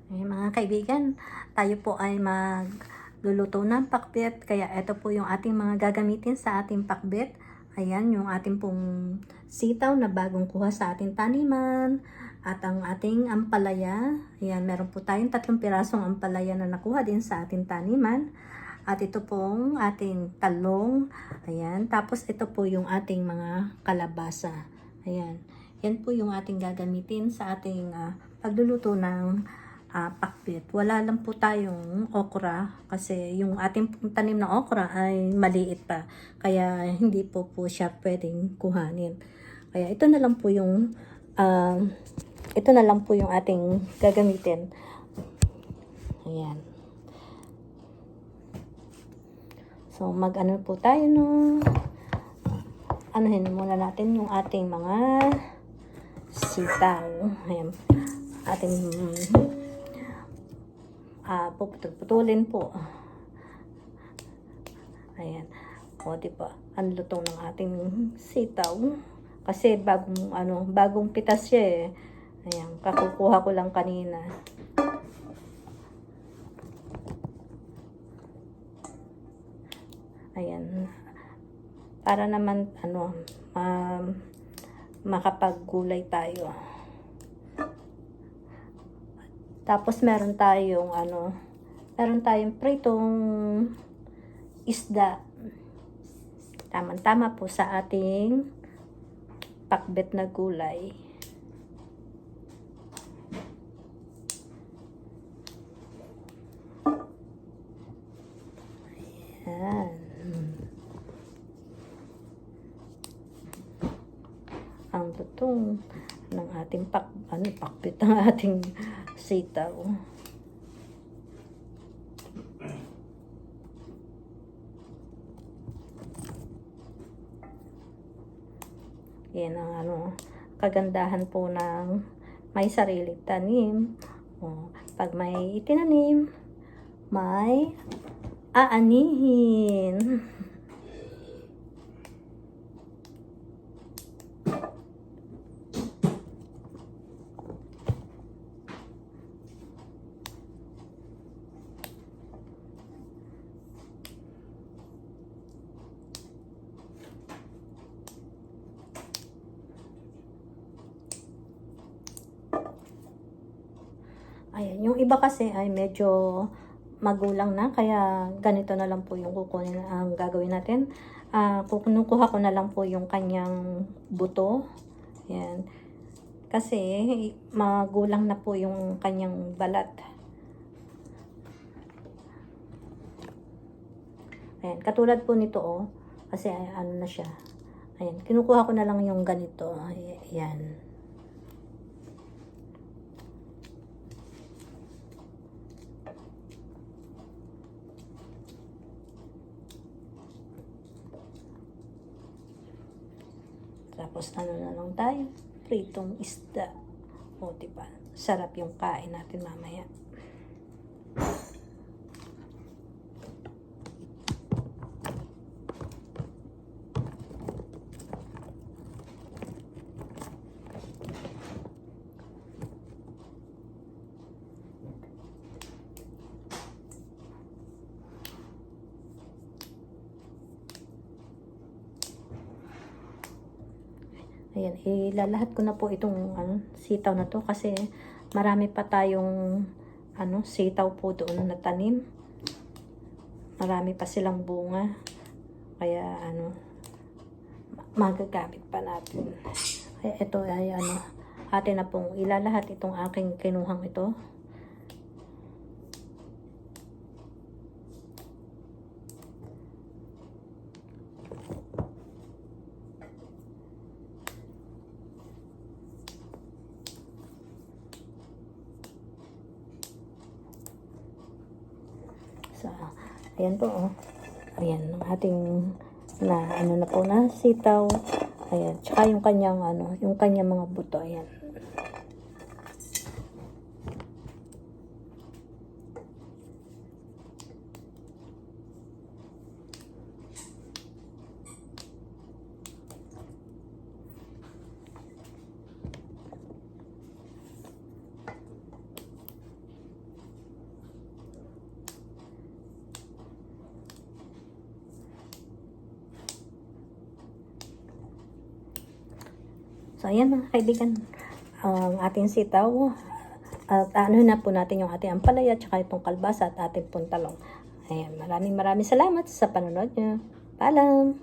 Mga kaibigan, tayo po ay magluluto ng pakbet. Kaya ito po yung ating mga gagamitin sa ating pakbet. Ayan, yung ating pong sitaw na bagong kuha sa ating taniman. At ang ating ampalaya. Ayan, meron po tayong 3 pirasong ampalaya na nakuha din sa ating taniman. At ito pong ating talong. Ayan, tapos ito po yung ating mga kalabasa. Ayan, yan po yung ating gagamitin sa ating pagluluto ng pakbet. Wala lang po tayong okra kasi yung ating tanim na okra ay maliit pa. Kaya hindi po siya pwedeng kuhanin. Kaya ito na lang po yung ating gagamitin. Ayan. So mag-ano po tayo no. Anuhin muna natin yung ating mga sitaw. Ayan. Ating puputulin po. Ayan. O, diba? Ang lutong ng ating sitaw. Kasi bagong pitas siya eh. Ayan. Kakukuha ko lang kanina. Ayan. Para naman, makapaggulay tayo. Tapos meron tayong pritong isda. Tama-tama po sa ating pakbet na gulay. Ayan. Ang lutong ng ating pakbet ng ating sitaw. Yan ang kagandahan po ng may sariling tanim. Pag may itinanim, may aanihin. Ayan, yung iba kasi ay medyo magulang na, kaya ganito na lang po yung ang gagawin natin. Kukuha ko na lang po yung kanyang buto. Ayan. Kasi magulang na po yung kanyang balat. Ayan, katulad po nito kasi ano na siya. Ayan, kinukuha ko na lang yung ganito. Ayan. Tapos na lang tayo, pritong isda. O, diba? Sarap yung kain natin mamaya. Ayan, ilalahat ko na po itong sitaw na to kasi marami pa tayong sitaw po doon na tanim. Marami pa silang bunga. Kaya magagamit pa natin. Ito ay atin na pong ilalahat itong aking kinuhang ito. So, ayan po ayan, ang ating na po na sitaw. Ayan, tsaka yung kanyang mga buto, ayan. So, ayan mga kaibigan, ang ating sitaw. At ano na po natin yung ating ampalaya, tsaka itong kalbasa at ating pong talong. Ayan, maraming salamat sa panonood nyo. Paalam!